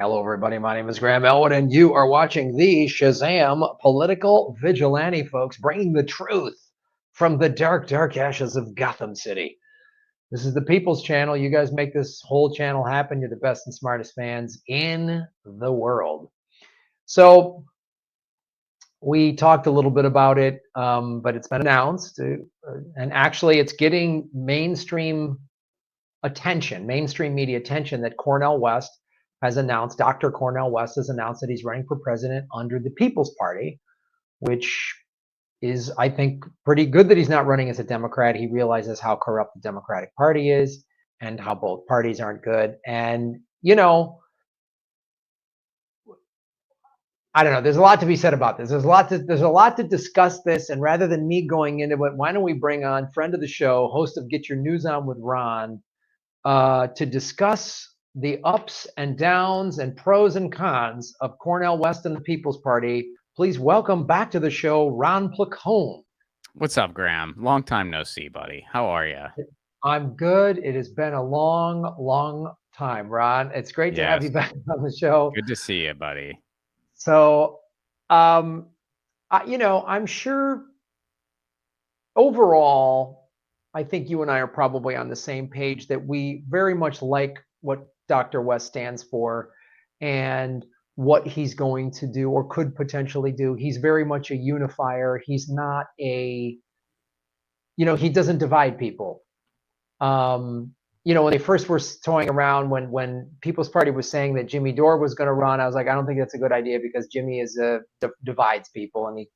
Hello, everybody. My name is Graham Elwood, and you are watching the Shazam Political Vigilante, folks, bringing the truth from the dark, dark ashes of Gotham City. This is the People's Channel. You guys make this whole channel happen. You're the best and smartest fans in the world. So we talked a little bit about it, but it's been announced, and actually it's getting mainstream attention, mainstream media attention, that Cornel West has announced, Dr. Cornel West has announced that he's running for president under the People's Party, which is, I think, pretty good that he's not running as a Democrat. He realizes how corrupt the Democratic Party is and how both parties aren't good. And, you know, I don't know, there's a lot to be said about this. There's a lot to discuss this. And rather than me going into it, why don't we bring on friend of the show, host of Get Your News On with Ron, to discuss the ups and downs and pros and cons of Cornel West and the People's Party. Please welcome back to the show, Ron Placone. What's up, Graham? Long time no see, buddy. How are you? I'm good. It has been a long, long time, Ron. It's great to have you back on the show. Good to see you, buddy. So, I'm sure overall, I think you and I are probably on the same page that we very much like what Dr. West stands for and what he's going to do or could potentially do. He's very much a unifier. He's not he doesn't divide people. When they first were toying around, when People's Party was saying that Jimmy Dore was going to run, I was like, I don't think that's a good idea because Jimmy divides people, and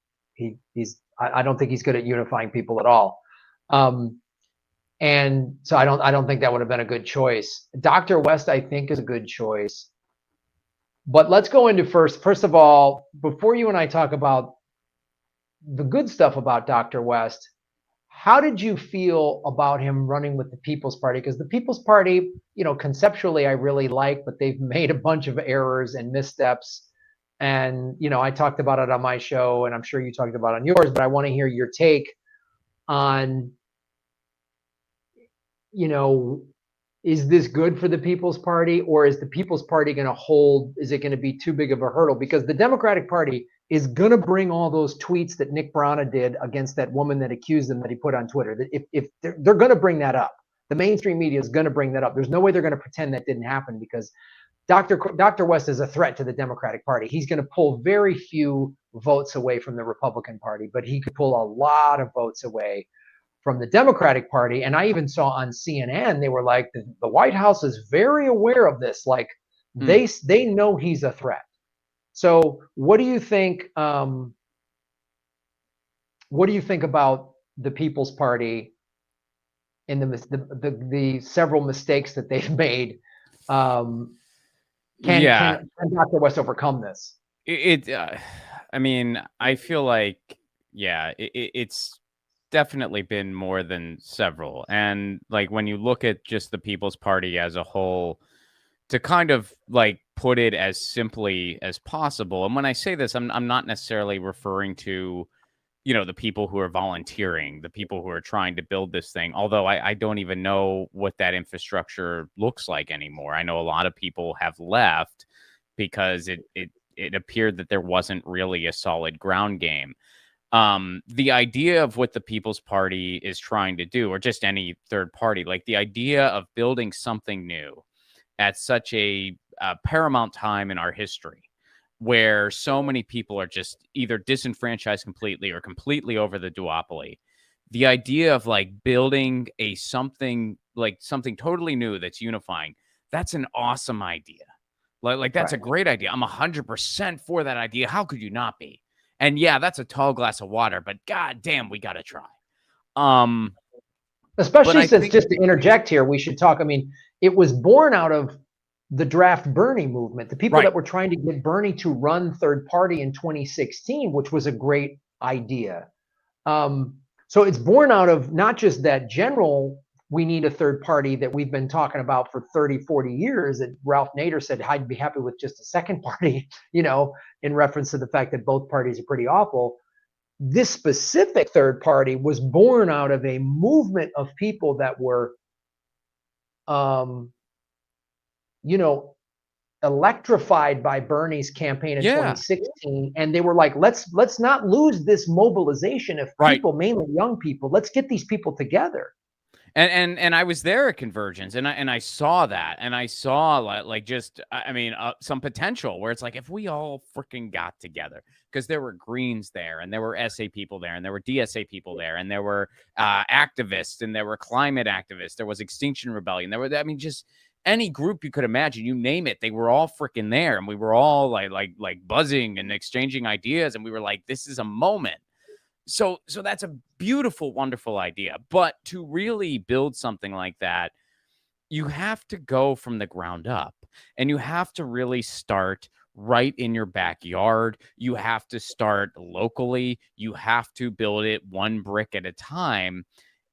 I don't think he's good at unifying people at all. And so I don't think that would have been a good choice. Dr. West, I think, is a good choice. But let's go into first of all, before you and I talk about the good stuff about Dr. West, how did you feel about him running with the People's Party? Because the People's Party, conceptually I really like, but they've made a bunch of errors and missteps. And, I talked about it on my show, and I'm sure you talked about it on yours, but I want to hear your take on, is this good for the People's Party, or is the People's Party going to hold? Is it going to be too big of a hurdle? Because the Democratic Party is going to bring all those tweets that Nick Brana did against that woman that accused him that he put on Twitter. If they're going to bring that up, the mainstream media is going to bring that up. There's no way they're going to pretend that didn't happen, because Dr. West is a threat to the Democratic Party. He's going to pull very few votes away from the Republican Party, but he could pull a lot of votes away from the Democratic Party. And I even saw on CNN, they were like, the White House is very aware of this. Like they know he's a threat. So what do you think? What do you think about the People's Party and the several mistakes that they've made? Can Dr. West overcome this? I feel like, it's definitely been more than several. And like when you look at just the People's Party as a whole, to kind of like put it as simply as possible. And when I say this, I'm not necessarily referring to, the people who are volunteering, the people who are trying to build this thing. Although I don't even know what that infrastructure looks like anymore. I know a lot of people have left because it appeared that there wasn't really a solid ground game. The idea of what the People's Party is trying to do, or just any third party, like the idea of building something new at such a paramount time in our history, where so many people are just either disenfranchised completely or completely over the duopoly. The idea of like building something totally new that's unifying, that's an awesome idea. Like that's a great idea. I'm 100% for that idea. How could you not be? And yeah, that's a tall glass of water, but god damn, we got to try. Especially since, just to interject here, we should talk. I mean, it was born out of the draft Bernie movement, the people that were trying to get Bernie to run third party in 2016, which was a great idea. So it's born out of not just that general, we need a third party that we've been talking about for 30, 40 years, that Ralph Nader said, I'd be happy with just a second party, in reference to the fact that both parties are pretty awful. This specific third party was born out of a movement of people that were, electrified by Bernie's campaign in Yeah. 2016, and they were like, let's not lose this mobilization of Right. people, mainly young people. Let's get these people together. And I was there at Convergence, and I saw that, and I saw like just I mean some potential where it's like if we all freaking got together, because there were Greens there, and there were SA people there, and there were DSA people there, and there were activists, and there were climate activists, there was Extinction Rebellion, there were, I mean, just any group you could imagine, you name it, they were all freaking there, and we were all like buzzing and exchanging ideas, and we were like, this is a moment. So that's a beautiful, wonderful idea. But to really build something like that, you have to go from the ground up, and you have to really start right in your backyard. You have to start locally. You have to build it one brick at a time.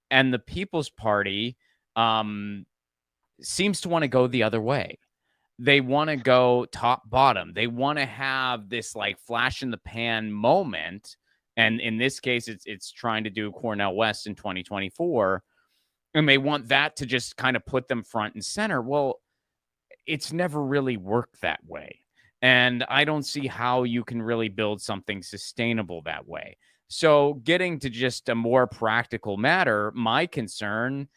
And the People's Party seems to want to go the other way. They want to go top bottom. They want to have this like flash in the pan moment. And in this case, it's trying to do Cornel West in 2024. And they want that to just kind of put them front and center. Well, it's never really worked that way. And I don't see how you can really build something sustainable that way. So getting to just a more practical matter, my concern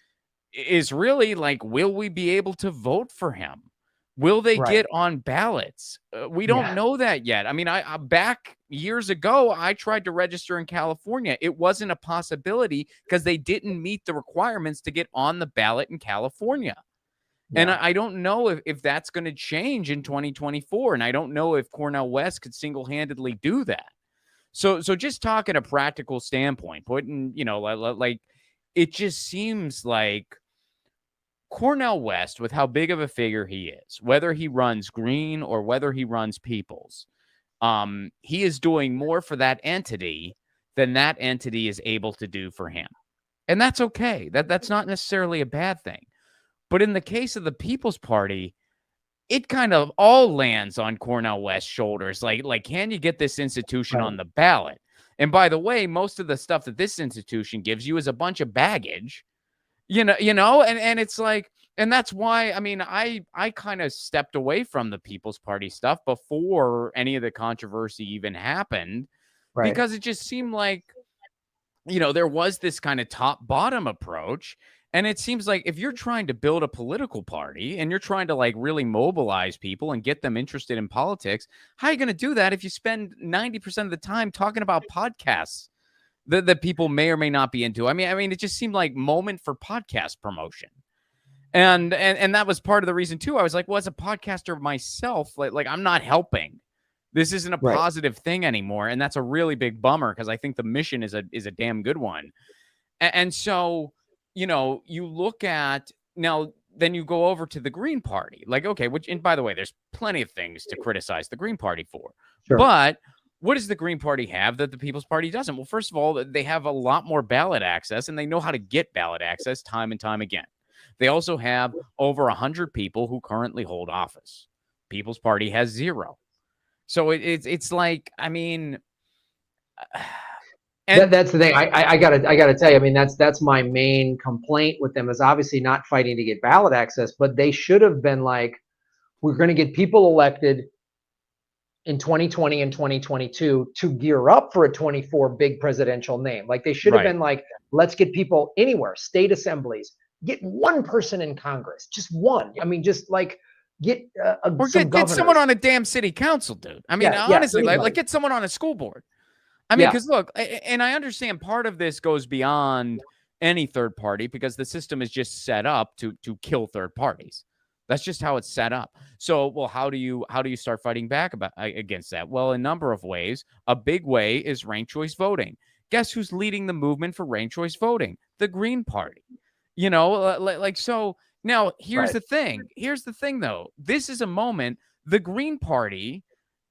is really like, will we be able to vote for him? Will they get on ballots? We don't know that yet. I mean, I back years ago, I tried to register in California. It wasn't a possibility because they didn't meet the requirements to get on the ballot in California. Yeah. And I don't know if that's going to change in 2024. And I don't know if Cornel West could single-handedly do that. So just talking a practical standpoint, putting, you know, like it just seems like Cornel West, with how big of a figure he is, whether he runs Green or whether he runs People's, he is doing more for that entity than that entity is able to do for him. And that's okay. That's not necessarily a bad thing. But in the case of the People's Party, it kind of all lands on Cornel West's shoulders. Like, can you get this institution on the ballot? And by the way, most of the stuff that this institution gives you is a bunch of baggage. You know, and it's like, and that's why, I mean, I kind of stepped away from the People's Party stuff before any of the controversy even happened, because it just seemed like, you know, there was this kind of top bottom approach. And it seems like if you're trying to build a political party and you're trying to like really mobilize people and get them interested in politics, how are you going to do that if you spend 90% of the time talking about podcasts that people may or may not be into? I mean, it just seemed like moment for podcast promotion. And that was part of the reason too. I was like, well, as a podcaster myself, like I'm not helping. This isn't a positive thing anymore. And that's a really big bummer, because I think the mission is a damn good one. And so, you know, you look at now, then you go over to the Green Party. Like, okay, which, and by the way, there's plenty of things to criticize the Green Party for. Sure. But what does the Green Party have that the People's Party doesn't? Well, first of all, they have a lot more ballot access, and they know how to get ballot access time and time again. They also have over 100 people who currently hold office. People's Party has 0. So it's like, I mean, and that's the thing. I gotta tell you. I mean, that's my main complaint with them, is obviously not fighting to get ballot access, but they should have been like, we're going to get people elected in 2020 and 2022 to gear up for a 24 big presidential name. Like, they should have been like, let's get people anywhere, state assemblies, get one person in Congress, just one. I mean, just like get get someone on a damn city council, dude. I mean, honestly, like get someone on a school board. I mean, because look, and I understand part of this goes beyond any third party, because the system is just set up to kill third parties. That's just how it's set up. So, well, how do you start fighting back against that? Well, a number of ways. A big way is ranked choice voting. Guess who's leading the movement for ranked choice voting? The Green Party. You know, like so. Now, here's the thing. Here's the thing, though. This is a moment. The Green Party.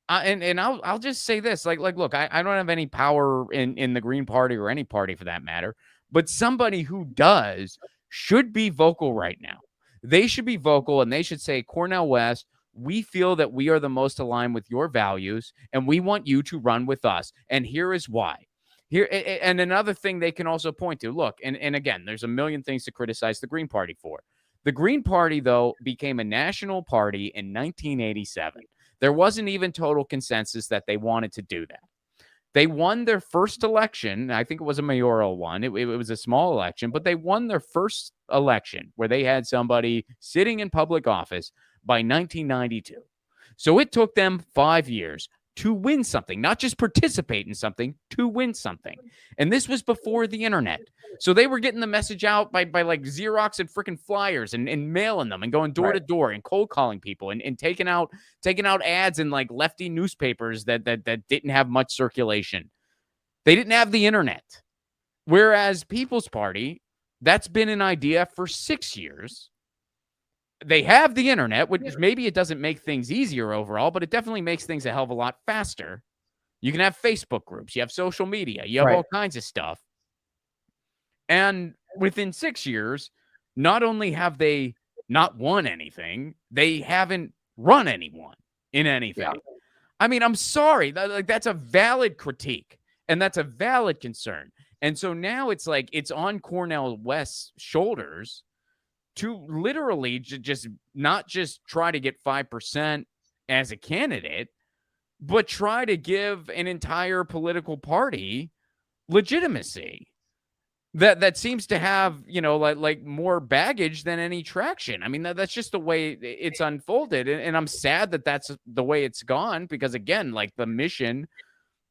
And I'll just say this, like look, I don't have any power in the Green Party or any party for that matter, but somebody who does should be vocal right now. They should be vocal, and they should say, Cornel West, we feel that we are the most aligned with your values, and we want you to run with us. And here is why. Here, and another thing they can also point to, look, and again, there's a million things to criticize the Green Party for. The Green Party, though, became a national party in 1987. There wasn't even total consensus that they wanted to do that. They won their first election. I think it was a mayoral one. It was a small election, but they won their first election where they had somebody sitting in public office by 1992. So it took them 5 years to win something, not just participate in something, to win something. And this was before the internet. So they were getting the message out by like Xerox and freaking flyers and mailing them and going door to door and cold calling people and taking out ads in like lefty newspapers that didn't have much circulation. They didn't have the internet. Whereas People's Party, that's been an idea for 6 years. They have the internet, which maybe it doesn't make things easier overall, but it definitely makes things a hell of a lot faster. You can have Facebook groups, you have social media, you have all kinds of stuff. And within 6 years, not only have they not won anything, they haven't run anyone in anything. Yeah. I mean, I'm sorry. That's a valid critique, and that's a valid concern. And so now it's like it's on Cornel West's shoulders to literally just not just try to get 5% as a candidate, but try to give an entire political party legitimacy that seems to have, you know, like more baggage than any traction. I mean, that's just the way it's unfolded. And I'm sad that that's the way it's gone, because again, like the mission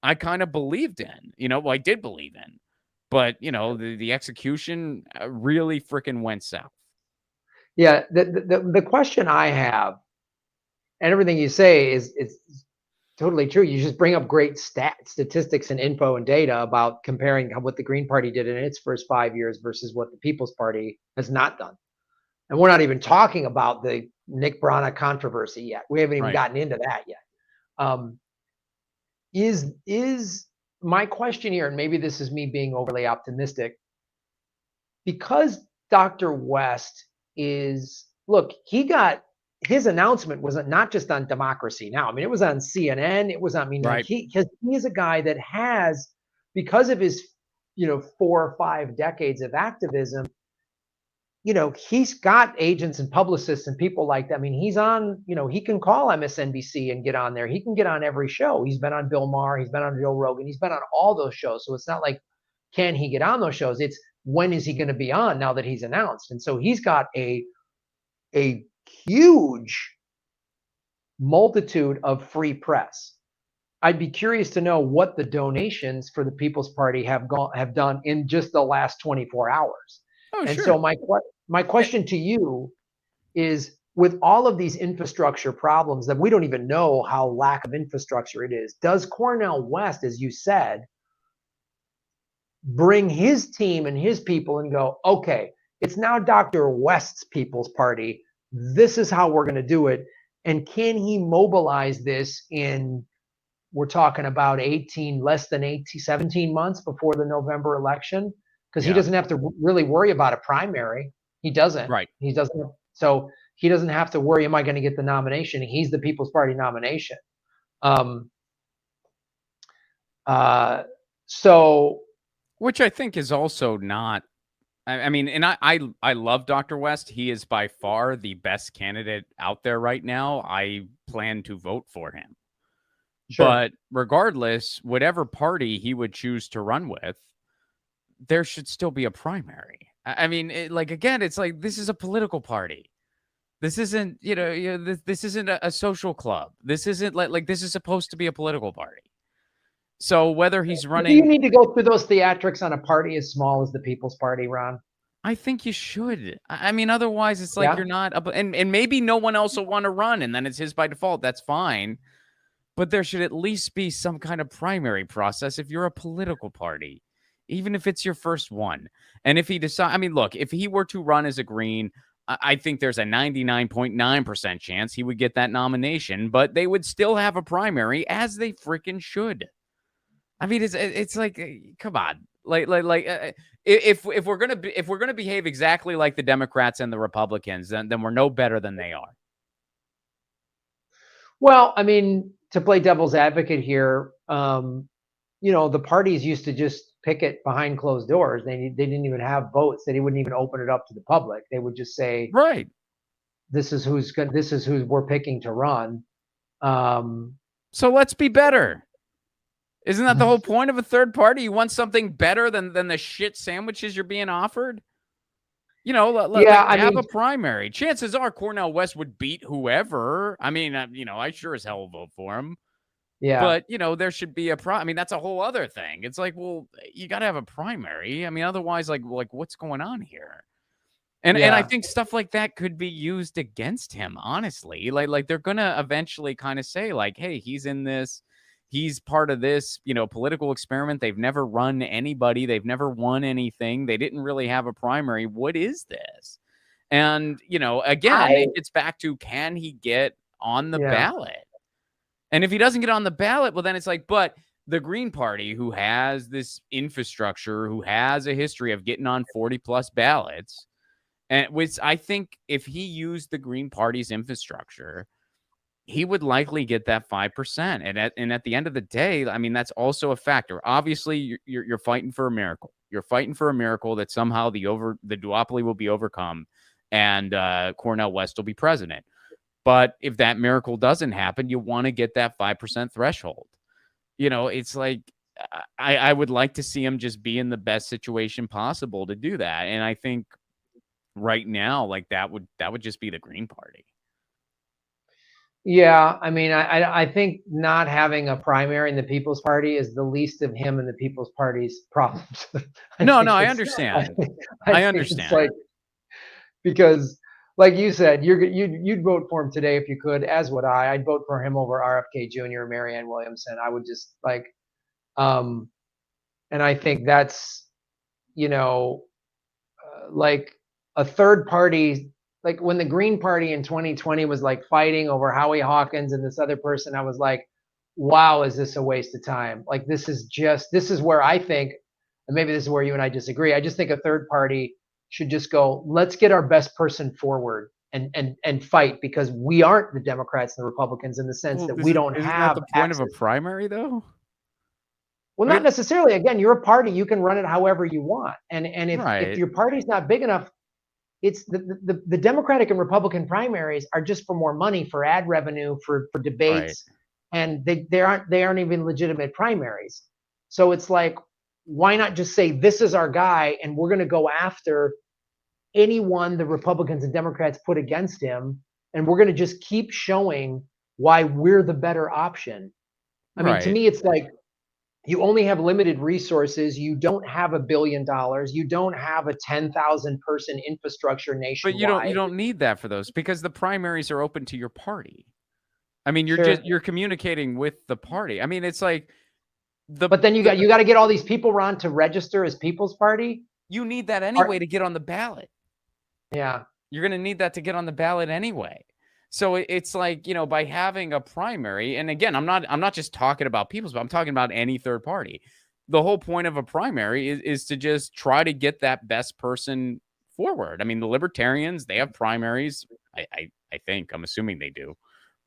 I kind of believed in, you know, well, I did believe in, but you know, the execution really freaking went south. Yeah. The question I have, and everything you say is totally true. You just bring up great statistics and info and data about comparing what the Green Party did in its first 5 years versus what the People's Party has not done. And we're not even talking about the Nick Brana controversy yet. We haven't even gotten into that yet. Is my question here, and maybe this is me being overly optimistic, because Dr. West is, look, his announcement was not just on Democracy Now! I mean, it was on CNN. It was on, I mean, like he is a guy that has, because of his, 4 or 5 decades of activism, he's got agents and publicists and people like that. I mean, he's on, he can call MSNBC and get on there. He can get on every show. He's been on Bill Maher. He's been on Joe Rogan. He's been on all those shows. So it's not like, can he get on those shows? It's, when is he going to be on now that he's announced? And so he's got a huge multitude of free press. I'd be curious to know what the donations for the People's Party have done in just the last 24 hours. Oh, and sure. So my question to you is, with all of these infrastructure problems that we don't even know how lack of infrastructure it is, does Cornel West, as you said, bring his team and his people and go, okay, it's now Dr. West's People's Party. This is how we're going to do it. And can he mobilize this in, we're talking about 17 months before the November election? Because he doesn't have to really worry about a primary. He doesn't. Right. He doesn't. So he doesn't have to worry, am I going to get the nomination? He's the People's Party nomination. So, which I think is also not, I mean, and I love Dr. West. He is by far the best candidate out there right now. I plan to vote for him. Sure. But regardless, whatever party he would choose to run with, there should still be a primary. I mean, again, it's like, this is a political party. This isn't, this isn't a social club. This isn't like this is supposed to be a political party. So whether he's running, do you need to go through those theatrics on a party as small as the People's Party, Ron? I think you should. I mean, otherwise it's like you're not, and maybe no one else will want to run, and then it's his by default. That's fine. But there should at least be some kind of primary process if you're a political party, even if it's your first one. And if he decides, I mean, look, if he were to run as a Green, I think there's a 99.9% chance he would get that nomination, but they would still have a primary, as they freaking should. I mean, it's like, come on, if we're gonna behave exactly like the Democrats and the Republicans, then we're no better than they are. Well, I mean, to play devil's advocate here, the parties used to just picket behind closed doors. They didn't even have votes. They wouldn't even open it up to the public. They would just say, right. this is who we're picking to run. So let's be better. Isn't that the whole point of a third party? You want something better than the shit sandwiches you're being offered? You know, have a primary. Chances are Cornel West would beat whoever. I mean, I sure as hell vote for him. Yeah. But, there should be I mean, that's a whole other thing. It's like, well, you got to have a primary. I mean, otherwise, like what's going on here? And I think stuff like that could be used against him, honestly. Like they're going to eventually kind of say, like, hey, he's in this. He's part of this, political experiment. They've never run anybody. They've never won anything. They didn't really have a primary. What is this? And, again, it gets back to, can he get on the ballot? And if he doesn't get on the ballot, well, then it's like, but the Green Party, who has this infrastructure, who has a history of getting on 40 plus ballots, and which I think if he used the Green Party's infrastructure, he would likely get that 5%. And at the end of the day, I mean, that's also a factor. Obviously, you're fighting for a miracle. You're fighting for a miracle that somehow the duopoly will be overcome and Cornel West will be president. But if that miracle doesn't happen, you want to get that 5% threshold. It's like, I would like to see him just be in the best situation possible to do that. And I think right now, like that would just be the Green Party. Yeah, I mean, I think not having a primary in the People's Party is the least of him and the People's Party's problems. I understand. I understand. It's like, because, like you said, you'd vote for him today if you could, as would I. I'd vote for him over RFK Jr. or Marianne Williamson. I would just like, and I think that's, like a third party. Like when the Green Party in 2020 was like fighting over Howie Hawkins and this other person, I was like, wow, is this a waste of time? Like, this is where I think, and maybe this is where you and I disagree. I just think a third party should just go, let's get our best person forward and fight, because we aren't the Democrats and the Republicans in the sense that we don't have. Isn't that the point of a primary, though? Well, not necessarily. Again, you're a party. You can run it however you want. And if your party's not big enough, it's the Democratic and Republican primaries are just for more money, for ad revenue, for debates, and they aren't even legitimate primaries. So it's like, why not just say, this is our guy, and we're going to go after anyone the Republicans and Democrats put against him, and we're going to just keep showing why we're the better option. I mean, to me, it's like, you only have limited resources. You don't have $1 billion. You don't have a 10,000 person infrastructure nationwide. But you don't need that for those, because the primaries are open to your party. I mean, you're communicating with the party. I mean, it's like but then you got to get all these people, Ron, to register as People's Party. You need that anyway to get on the ballot. Yeah. You're going to need that to get on the ballot anyway. So it's like, by having a primary, and again, I'm not just talking about People's, but I'm talking about any third party. The whole point of a primary is to just try to get that best person forward. I mean, the Libertarians, they have primaries. I think, I'm assuming they do.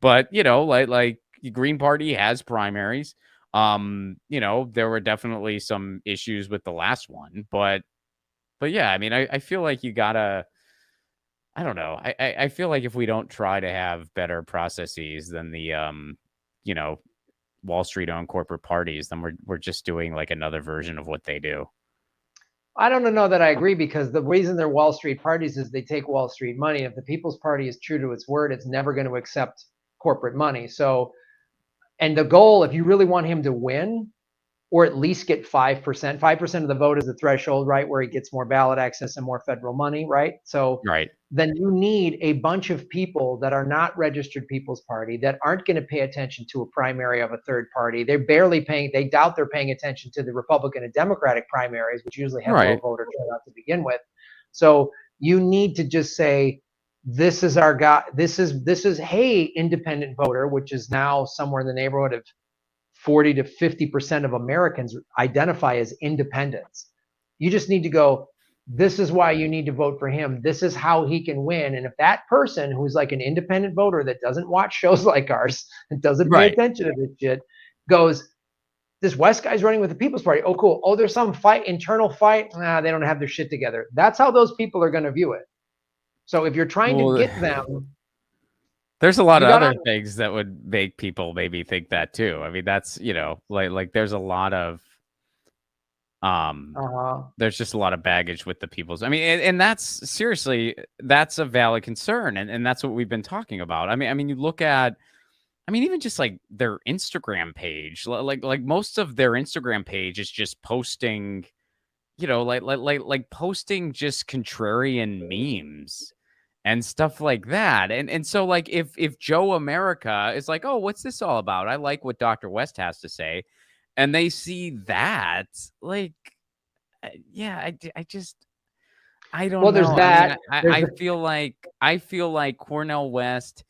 But, like the Green Party has primaries. There were definitely some issues with the last one, but yeah, I mean, I feel like you gotta, I don't know. I feel like if we don't try to have better processes than the, Wall Street owned corporate parties, then we're just doing like another version of what they do. I don't know that I agree, because the reason they're Wall Street parties is they take Wall Street money. If the People's Party is true to its word, it's never going to accept corporate money. So, and the goal, if you really want him to win, or at least get 5%. 5% of the vote is the threshold, right, where he gets more ballot access and more federal money, right? So then you need a bunch of people that are not registered People's Party, that aren't going to pay attention to a primary of a third party. They doubt they're paying attention to the Republican and Democratic primaries, which usually have low voter turnout to begin with. So you need to just say, this is our guy. This is, hey, independent voter, which is now somewhere in the neighborhood of 40 to 50% of Americans identify as independents. You just need to go, this is why you need to vote for him. This is how he can win. And if that person who's like an independent voter that doesn't watch shows like ours and doesn't pay attention to this shit goes, this West guy's running with the People's Party. Oh, cool. Oh, there's some internal fight. Nah, they don't have their shit together. That's how those people are going to view it. So if you're trying to get them, there's a lot of other things that would make people maybe think that too. I mean, that's, like there's a lot of, there's just a lot of baggage with the people's. I mean, and that's seriously, that's a valid concern. And that's what we've been talking about. I mean, you look at, even just like their Instagram page, like most of their Instagram page is just posting, like posting just contrarian memes and stuff like that. And so like if Joe America is like, oh, what's this all about? I like what Dr. West has to say. And they see that, like, yeah, I don't know. There's that. I feel like Cornel West,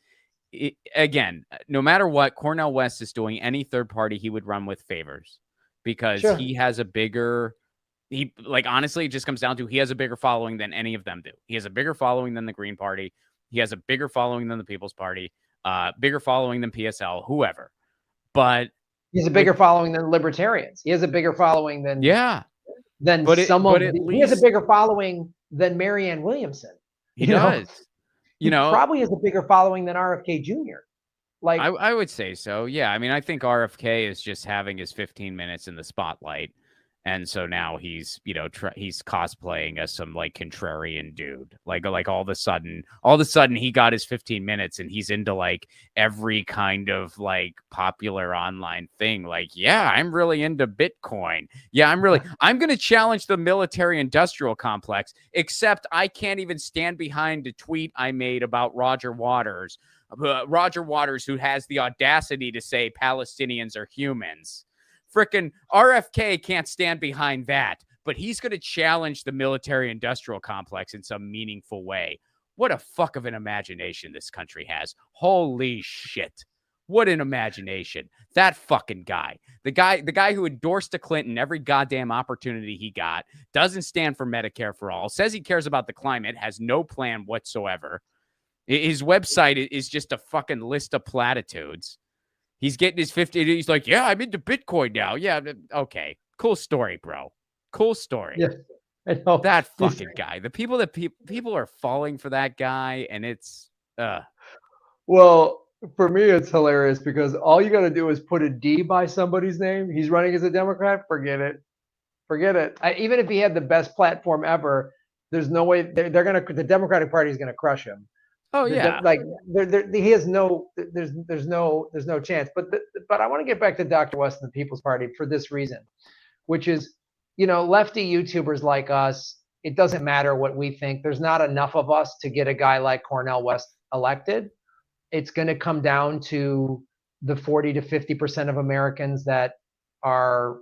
again, no matter what Cornel West is doing, any third party he would run with favors because he has a bigger, honestly, it just comes down to he has a bigger following than any of them do. He has a bigger following than the Green Party. He has a bigger following than the People's Party, bigger following than PSL, whoever. But he's a bigger following than libertarians. He has a bigger following than he has a bigger following than Marianne Williamson. He does. He probably has a bigger following than RFK Jr. Like I would say so. Yeah. I mean, I think RFK is just having his 15 minutes in the spotlight. And so now he's, he's cosplaying as some like contrarian dude. Like all of a sudden he got his 15 minutes and he's into like every kind of like popular online thing. Like, yeah, I'm really into Bitcoin. Yeah, I'm going to challenge the military industrial complex, except I can't even stand behind a tweet I made about Roger Waters, who has the audacity to say Palestinians are humans. Frickin' RFK can't stand behind that, but he's going to challenge the military industrial complex in some meaningful way. What a fuck of an imagination this country has. Holy shit. What an imagination. That fucking guy. The guy who endorsed to Clinton every goddamn opportunity he got, doesn't stand for Medicare for all, says he cares about the climate, has no plan whatsoever. His website is just a fucking list of platitudes. He's getting his 50. He's like, yeah, I'm into Bitcoin now. Yeah. Okay. Cool story, bro. Cool story. Yeah, I know. That fucking guy. The people that people are falling for that guy. And it's, Well, for me, it's hilarious because all you got to do is put a D by somebody's name. He's running as a Democrat. Forget it. Even if he had the best platform ever, there's no way the Democratic Party is going to crush him. Oh yeah, he has no. There's no chance. But I want to get back to Dr. West and the People's Party for this reason, which is, lefty YouTubers like us. It doesn't matter what we think. There's not enough of us to get a guy like Cornel West elected. It's going to come down to the 40 to 50% of Americans that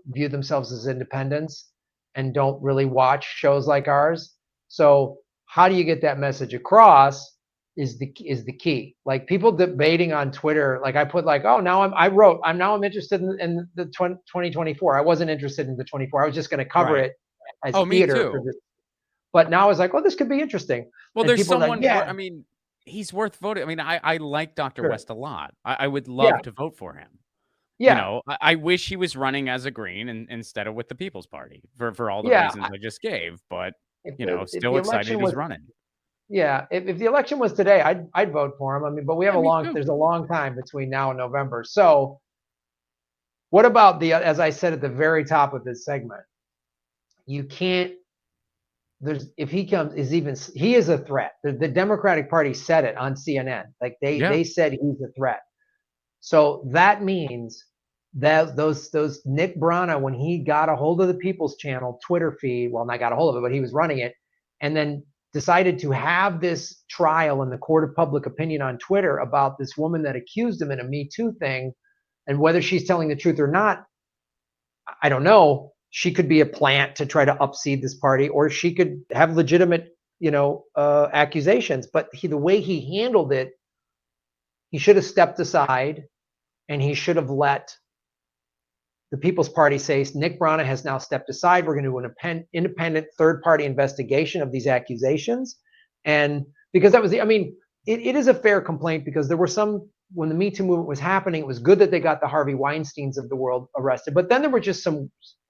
view themselves as independents and don't really watch shows like ours. So how do you get that message across? Is the key. Like people debating on Twitter, like I put like, oh, now I'm interested in the 2024. I wasn't interested in the 24. I was just going to cover it as theater. For this. But now I was like, oh, this could be interesting. Well, and there's someone, like, yeah. I mean, he's worth voting. I mean, I like Dr. West a lot. I would love to vote for him. Yeah. I wish he was running as a Green instead of with the People's Party for all the reasons I just gave. But, still excited he's running. Yeah, if the election was today, I'd vote for him. I mean, but we have there's a long time between now and November. So what about as I said at the very top of this segment, you can't, if he comes, he is a threat. The Democratic Party said it on CNN. Like they said he's a threat. So that means that those Nick Brana, when he got a hold of the People's Channel Twitter feed, well, not got a hold of it, but he was running it, and then decided to have this trial in the court of public opinion on Twitter about this woman that accused him in a Me Too thing, and whether she's telling the truth or not, I don't know. She could be a plant to try to upseed this party, or she could have legitimate, accusations. But the way he handled it, he should have stepped aside, and he should have let the People's Party say, Nick Brana has now stepped aside. We're going to do an independent third-party investigation of these accusations. And because that was it is a fair complaint because there were some when the Me Too movement was happening, it was good that they got the Harvey Weinsteins of the world arrested. But then there were just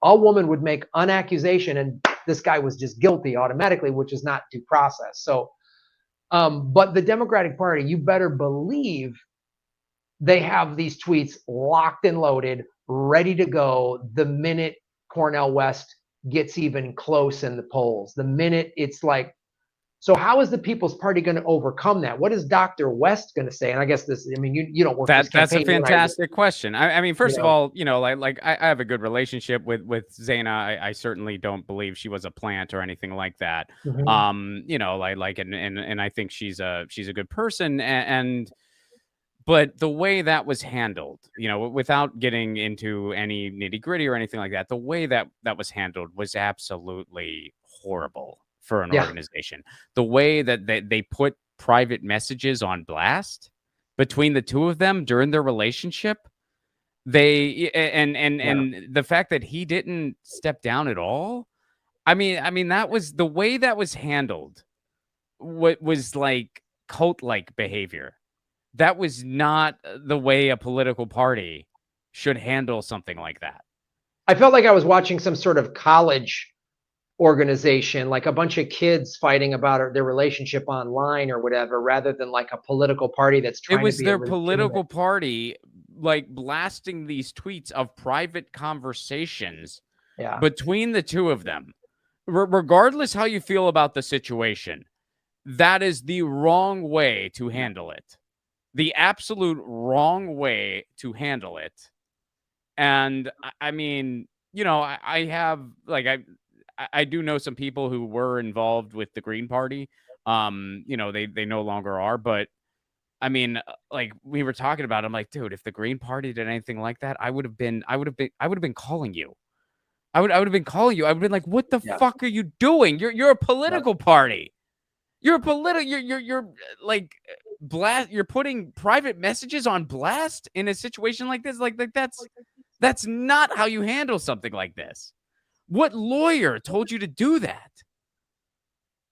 a woman would make an accusation and this guy was just guilty automatically, which is not due process. So, but the Democratic Party, you better believe they have these tweets locked and loaded, ready to go the minute Cornel West gets even close in the polls. The minute it's like, so how is the People's Party going to overcome that? What is Dr. West going to say? And I guess this, I mean, you don't work this campaign. That's a fantastic question. I mean, first of all, like I have a good relationship with Zaina. I certainly don't believe she was a plant or anything like that. Mm-hmm. And I think she's a good person. But the way that was handled, without getting into any nitty gritty or anything like that, the way that was handled was absolutely horrible for an organization. The way that they put private messages on blast between the two of them during their relationship, and the fact that he didn't step down at all. I mean, that was the way that was handled. What was like cult-like behavior. That was not the way a political party should handle something like that. I felt like I was watching some sort of college organization, like a bunch of kids fighting about their relationship online or whatever, rather than like a political party that's trying to be. It was their political party, like blasting these tweets of private conversations between the two of them. Regardless how you feel about the situation, that is the wrong way to handle it. The absolute wrong way to handle it. And I mean, I have like I do know some people who were involved with the Green Party. They no longer are, but I mean, like we were talking about, I'm like, dude, if the Green Party did anything like that, I would have been calling you. I would have been calling you. I would have been like, what the fuck are you doing? You're a political party. You're like blast. You're putting private messages on blast in a situation like this. Like that's not how you handle something like this. What lawyer told you to do that?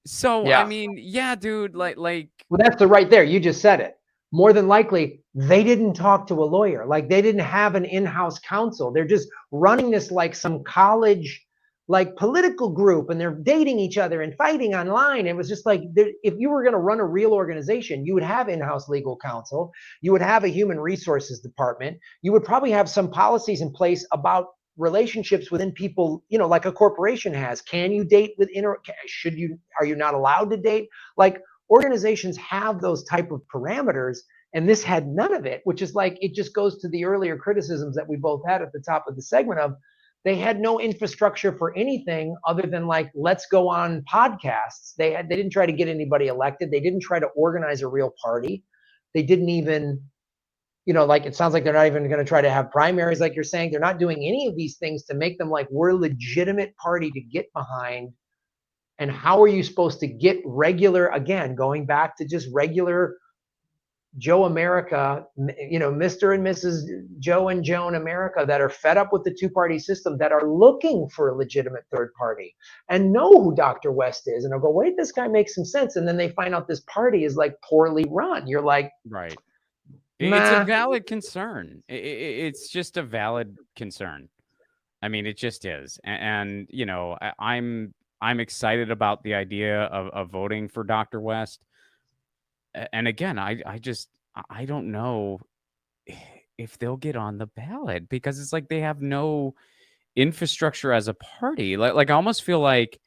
So I mean, dude, like. Well, that's right there. You just said it. More than likely, they didn't talk to a lawyer. Like they didn't have an in-house counsel. They're just running this like some college like political group, and they're dating each other and fighting online. It was just like, if you were going to run a real organization, you would have in-house legal counsel. You would have a human resources department. You would probably have some policies in place about relationships within people, like a corporation has. Can you date with are you not allowed to date? Like organizations have those type of parameters, and this had none of it, which is like, it just goes to the earlier criticisms that we both had at the top of the segment of, they had no infrastructure for anything other than like, let's go on podcasts. They didn't try to get anybody elected. They didn't try to organize a real party. They didn't even, like, it sounds like they're not even going to try to have primaries. Like you're saying, they're not doing any of these things to make them like, we're a legitimate party to get behind. And how are you supposed to get regular, again, going back to just regular Joe America, Mr. and Mrs. Joe and Joan America that are fed up with the two-party system, that are looking for a legitimate third party and know who Dr. West is. And they'll go, wait, this guy makes some sense. And then they find out this party is like poorly run. You're like, right. It's a valid concern. It's just a valid concern. I mean, it just is. And I'm excited about the idea of voting for Dr. West. And again, I don't know if they'll get on the ballot, because it's like they have no infrastructure as a party. Like I almost feel like,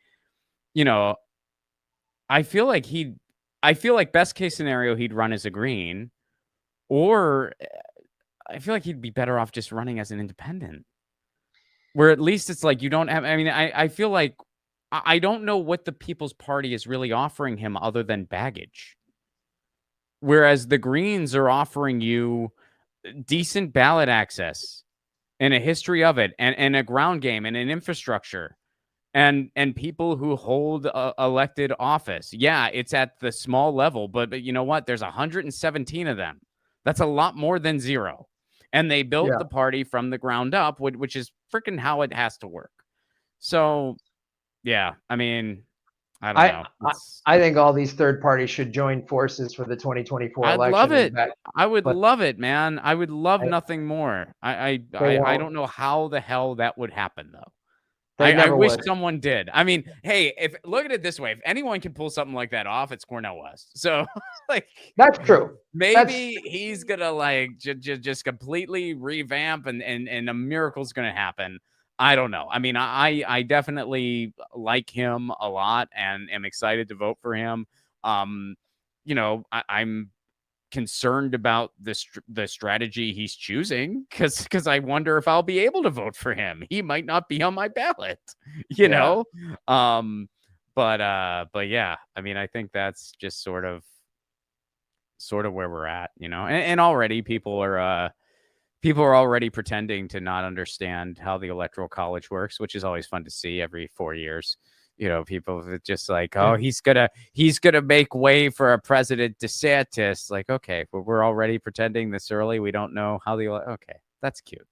I feel like best case scenario, he'd run as a Green, or I feel like he'd be better off just running as an independent, where at least it's like you don't have, I mean, I feel like I don't know what the People's Party is really offering him other than baggage. Whereas the Greens are offering you decent ballot access and a history of it, and a ground game and an infrastructure, and people who hold elected office. Yeah, it's at the small level, but you know what? There's 117 of them. That's a lot more than zero. And they built the party from the ground up, which is freaking how it has to work. So, yeah, I mean, I don't know. I think all these third parties should join forces for the 2024 I'd love election. it. I would But love it, man. I would love I, nothing more. they I won't. don't know how the hell that would happen though. They I never wish would. someone did. I mean, hey, if look at it this way, if anyone can pull something like that off, it's Cornel West. So like That's true. maybe he's gonna like just completely revamp and a miracle's gonna happen. I don't know. I mean, I definitely like him a lot and am excited to vote for him. You know, I'm concerned about the strategy he's choosing because I wonder if I'll be able to vote for him. He might not be on my ballot, you know. But yeah, I mean, I think that's just sort of where we're at, you know. And already people are already pretending to not understand how the electoral college works, which is always fun to see every 4 years. You know, people just like, oh, he's gonna make way for a President DeSantis. Like, okay, but we're already pretending this early. We don't know how okay, that's cute.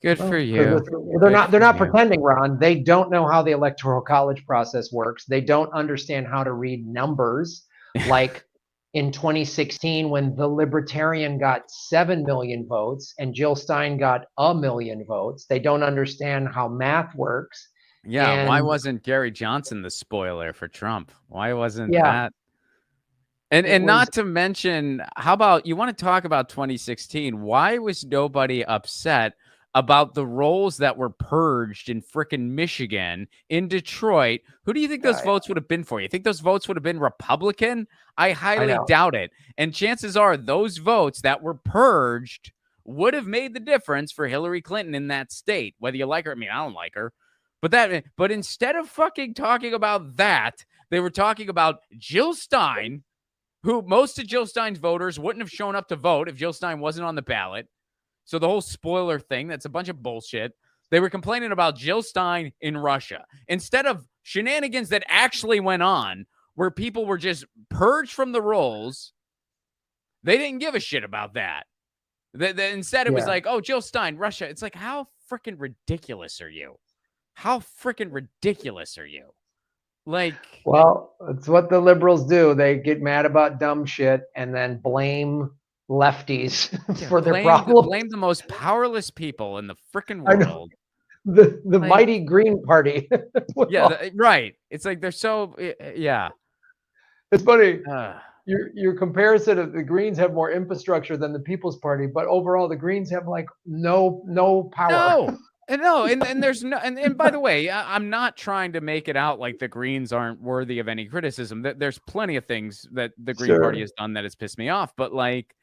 Good for you. They're not pretending, Ron. They don't know how the electoral college process works. They don't understand how to read numbers. Like in 2016, when the Libertarian got 7 million votes and Jill Stein got 1 million votes, they don't understand how math works. Yeah, why wasn't Gary Johnson the spoiler for Trump? Why wasn't that? And not to mention, how about you want to talk about 2016? Why was nobody upset about the rolls that were purged in frickin' Michigan, in Detroit? Who do you think those votes would have been for? You think those votes would have been Republican? I highly doubt it. And chances are those votes that were purged would have made the difference for Hillary Clinton in that state, whether you like her. I mean, I don't like her. But instead of fucking talking about that, they were talking about Jill Stein, who most of Jill Stein's voters wouldn't have shown up to vote if Jill Stein wasn't on the ballot. So the whole spoiler thing, that's a bunch of bullshit. They were complaining about Jill Stein in Russia instead of shenanigans that actually went on where people were just purged from the rolls. They didn't give a shit about that. Instead, it was like, oh, Jill Stein, Russia. It's like, how freaking ridiculous are you? How freaking ridiculous are you? Like, well, it's what the liberals do. They get mad about dumb shit and then blame lefties for their problems. Blame the most powerless people in the freaking world. The like, mighty Green Party. Right. It's like they're so It's funny. Your comparison of the Greens have more infrastructure than the People's Party, but overall the Greens have like no power. No, and there's no, and by the way, I'm not trying to make it out like the Greens aren't worthy of any criticism. There's plenty of things that the Green Party has done that has pissed me off, but like,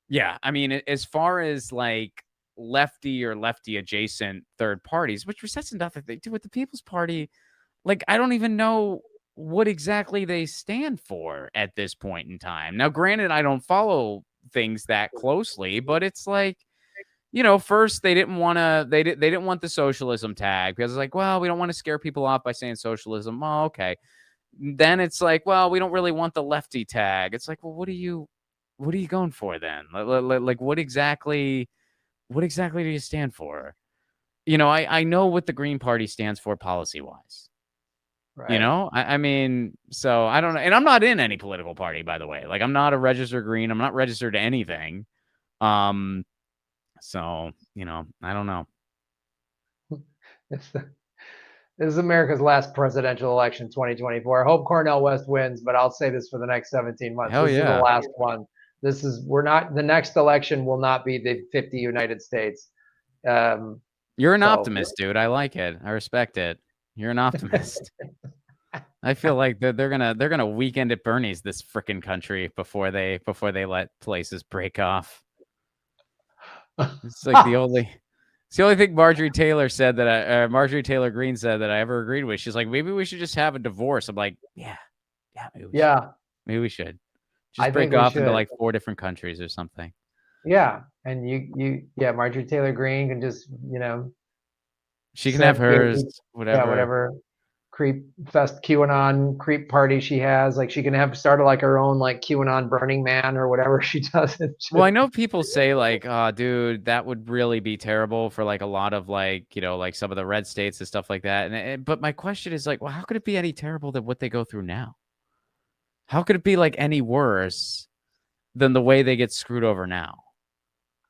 yeah, I mean, as far as like lefty or lefty adjacent third parties, which has nothing to do with the People's Party, like I don't even know what exactly they stand for at this point in time. Now, granted, I don't follow things that closely, but it's like, you know, first they didn't want the socialism tag because it's like, well, we don't want to scare people off by saying socialism. Oh, okay. Then it's like, well, we don't really want the lefty tag. It's like, well, what are you going for then? Like what exactly do you stand for? You know, I know what the Green Party stands for policy wise. Right. You know, I mean, so I don't know. And I'm not in any political party, by the way. Like I'm not a registered Green. I'm not registered to anything. So, you know, I don't know. This is America's last presidential election, 2024. I hope Cornel West wins, but I'll say this for the next 17 months. This is the last one. The next election will not be the 50 United States. You're an optimist, dude. I like it. I respect it. You're an optimist. I feel like they're gonna weekend at Bernie's this frickin' country before they let places break off. It's like the only thing Marjorie Taylor Greene said that I ever agreed with. She's like, maybe we should just have a divorce. I'm like, maybe we should just break off into like 4 different countries or something. Yeah, and Marjorie Taylor Greene can just, you know, she can have hers, whatever. Yeah, whatever. creep fest QAnon creep party she has. Like she can have started like her own like QAnon Burning Man or whatever she does. Well, I know people say like, oh, dude, that would really be terrible for like a lot of like, like some of the red states and stuff like that. But my question is like, well, how could it be any terrible than what they go through now? How could it be like any worse than the way they get screwed over now?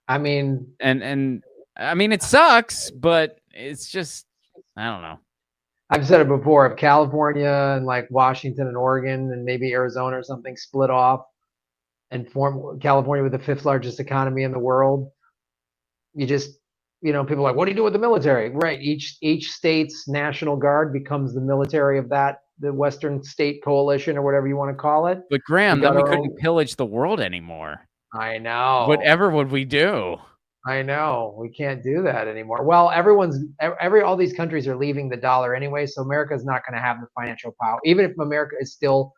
I mean, and I mean, it sucks, but it's just, I don't know. I've said it before. If California and like Washington and Oregon and maybe Arizona or something split off and form California with the 5th largest economy in the world, you just, people are like, what do you do with the military? Right. Each state's National Guard becomes the military of the Western State Coalition or whatever you want to call it. But Graham, then we couldn't pillage the world anymore. I know. Whatever would we do? I know. We can't do that anymore. Well, all these countries are leaving the dollar anyway, so America's not going to have the financial power. Even if America is still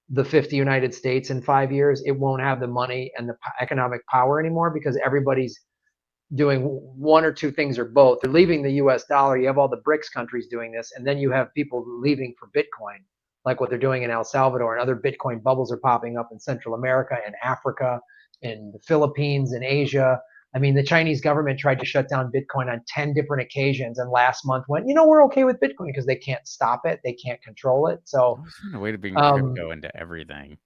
the 50 United States in 5 years, it won't have the money and the economic power anymore because everybody's doing one or two things or both. They're leaving the US dollar. You have all the BRICS countries doing this, and then you have people leaving for Bitcoin, like what they're doing in El Salvador, and other Bitcoin bubbles are popping up in Central America and Africa, in the Philippines and Asia. I mean, the Chinese government tried to shut down Bitcoin on 10 different occasions, and last month went, we're okay with Bitcoin because they can't stop it. They can't control it. So a way to bring crypto into everything.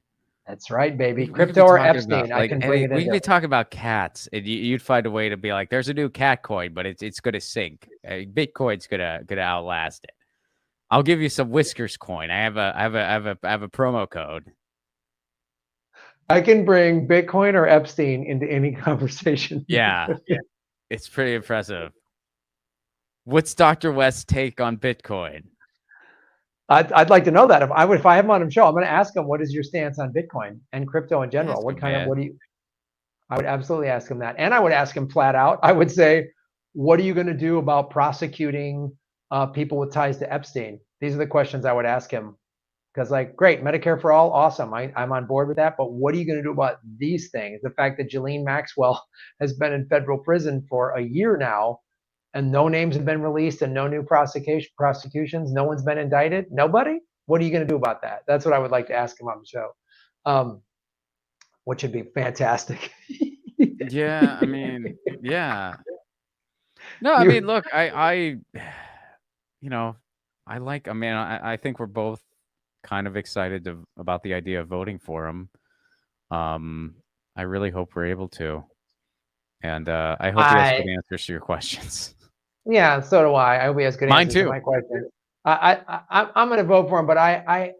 That's right, baby. Crypto or Epstein, I can bring it in. We could be talking about cats. You'd find a way to be like, there's a new cat coin, but it's going to sink. Bitcoin's gonna outlast it. I'll give you some whiskers coin. I have a promo code. I can bring Bitcoin or Epstein into any conversation. Yeah. It's pretty impressive. What's Dr. West's take on Bitcoin? I'd like to know that. If I have him on his show, I'm going to ask him, what is your stance on Bitcoin and crypto in general? I would absolutely ask him that. And I would ask him flat out. I would say, what are you going to do about prosecuting people with ties to Epstein? These are the questions I would ask him. Because like, great, Medicare for all, awesome. I'm on board with that. But what are you going to do about these things? The fact that Ghislaine Maxwell has been in federal prison for a year now, and no names have been released and no new prosecutions, no one's been indicted, nobody? What are you going to do about that? That's what I would like to ask him on the show, which would be fantastic. Yeah, I mean, yeah. No, I mean, look, I think we're both kind of excited about the idea of voting for him. I really hope we're able to. And I hope he has good answers to your questions. Yeah, so do I. I hope he has good answers to my questions. I'm going to vote for him, but I'll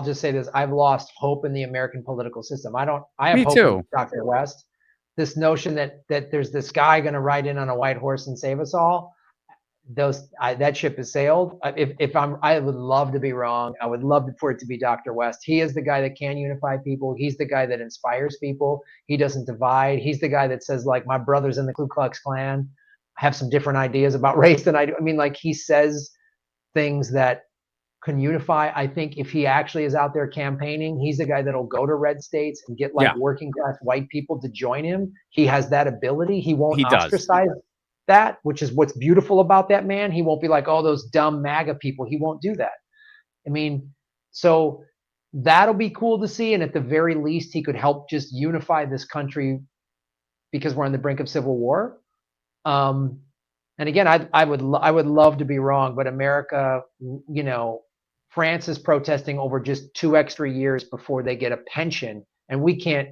just say this. I've lost hope in the American political system. I have hope in Dr. West. This notion that there's this guy going to ride in on a white horse and save us all. That ship has sailed. I would love to be wrong. I would love for it to be Dr. West. He is the guy that can unify people. He's the guy that inspires people. He doesn't divide. He's the guy that says, like, my brother's in the Ku Klux Klan have some different ideas about race than I do. I mean, like, he says things that can unify. I think if he actually is out there campaigning, he's the guy that'll go to red states and get working class white people to join him. He has that ability. He won't ostracize that, which is what's beautiful about that man. He won't be like, oh, those dumb MAGA people. He won't do that. I mean, so that'll be cool to see. And at the very least, he could help just unify this country because we're on the brink of civil war. And again, I would love to be wrong, but America, France is protesting over just 2 extra years before they get a pension, and we can't.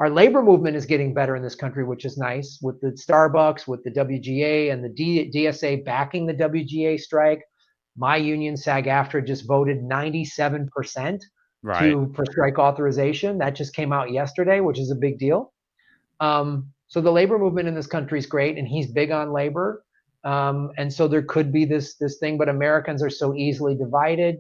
Our labor movement is getting better in this country, which is nice, with the Starbucks, with the WGA, and the DSA backing the WGA strike. My union, SAG-AFTRA, just voted 97% for strike authorization. That just came out yesterday, which is a big deal. So the labor movement in this country is great, and he's big on labor. And so there could be this thing, but Americans are so easily divided.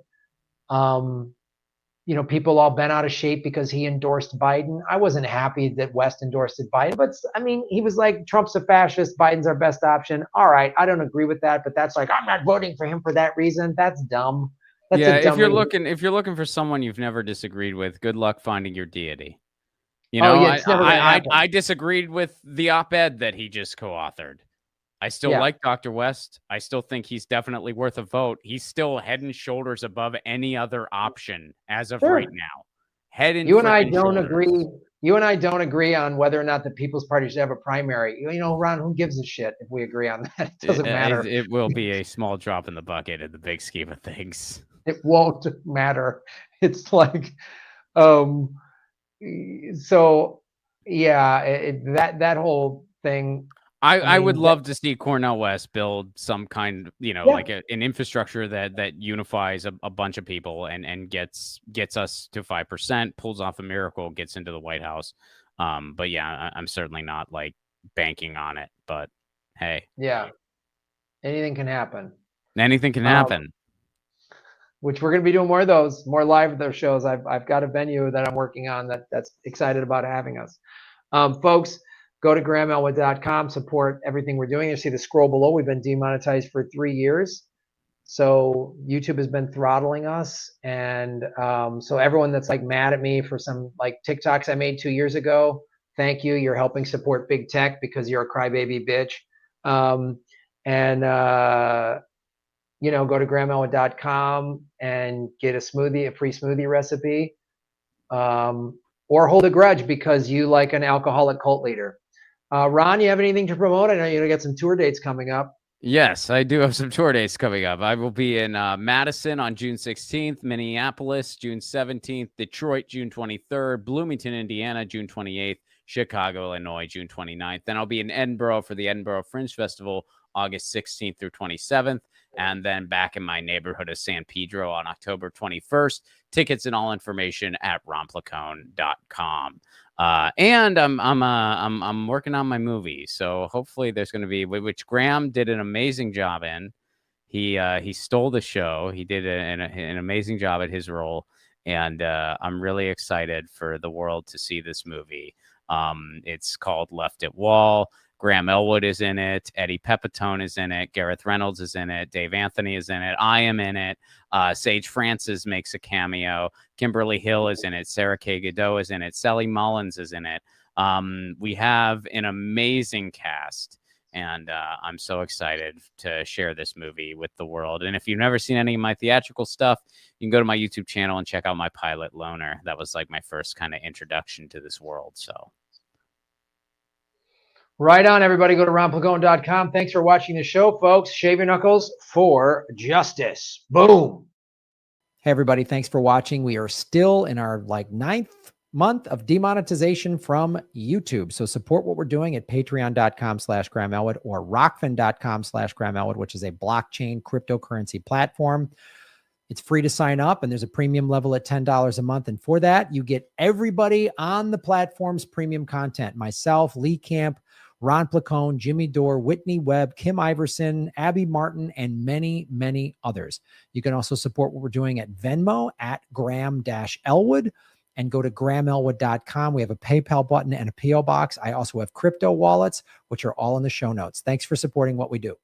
People all bent out of shape because he endorsed Biden. I wasn't happy that West endorsed Biden, but I mean, he was like, Trump's a fascist, Biden's our best option. All right, I don't agree with that, but that's like, I'm not voting for him for that reason. That's dumb. That's a dumb reason. If you're looking for someone you've never disagreed with, good luck finding your deity. I disagreed with the op-ed that he just co-authored. I still like Dr. West. I still think he's definitely worth a vote. He's still head and shoulders above any other option as of right now. Head and You and I freaking don't shoulders. agree. You and I don't agree on whether or not the People's Party should have a primary. You know, Ron, who gives a shit if we agree on that? It doesn't matter. It will be a small drop in the bucket in the big scheme of things. It won't matter. It's like, so yeah, that whole thing. I would love to see Cornel West build some kind, like an infrastructure that unifies a bunch of people and gets us to 5%, pulls off a miracle, gets into the White House. But yeah, I'm certainly not like banking on it. But hey, anything can happen. Anything can happen. Which we're going to be doing more of those, more live of those shows. I've got a venue that I'm working on that's excited about having us. Folks, go to GrahamElwood.com, support everything we're doing. You see the scroll below. We've been demonetized for 3 years. So YouTube has been throttling us. And so everyone that's like mad at me for some like TikToks I made 2 years ago, thank you. You're helping support big tech because you're a crybaby bitch. Go to GrahamElwood.com and get a free smoothie recipe. Or hold a grudge because you like an alcoholic cult leader. Ron, you have anything to promote? I know you got some tour dates coming up. Yes, I do have some tour dates coming up. I will be in Madison on June 16th, Minneapolis June 17th, Detroit June 23rd, Bloomington, Indiana June 28th, Chicago, Illinois June 29th. Then I'll be in Edinburgh for the Edinburgh Fringe Festival August 16th through 27th, and then back in my neighborhood of San Pedro on October 21st. Tickets and all information at ronplacone.com. And I'm working on my movie, so hopefully there's going to be, which Graham did an amazing job in. He stole the show. He did an amazing job at his role, and I'm really excited for the world to see this movie. It's called Left at Wall. Graham Elwood is in it. Eddie Pepitone is in it. Gareth Reynolds is in it. Dave Anthony is in it. I am in it. Sage Francis makes a cameo. Kimberly Hill is in it. Sarah K. Godot is in it. Sally Mullins is in it. We have an amazing cast, and I'm so excited to share this movie with the world. And if you've never seen any of my theatrical stuff, you can go to my YouTube channel and check out my pilot, Loner. That was like my first kind of introduction to this world. So. Right on, everybody. Go to ronplacone.com. Thanks for watching the show, folks. Shave your knuckles for justice. Boom. Hey, everybody. Thanks for watching. We are still in our 9th month of demonetization from YouTube. So support what we're doing at patreon.com/Graham Elwood or rockfin.com/Graham Elwood, which is a blockchain cryptocurrency platform. It's free to sign up, and there's a premium level at $10 a month. And for that, you get everybody on the platform's premium content. Myself, Lee Camp, Ron Placone, Jimmy Dore, Whitney Webb, Kim Iverson, Abby Martin, and many, many others. You can also support what we're doing at Venmo at Graham-Elwood and go to GrahamElwood.com. We have a PayPal button and a P.O. box. I also have crypto wallets, which are all in the show notes. Thanks for supporting what we do.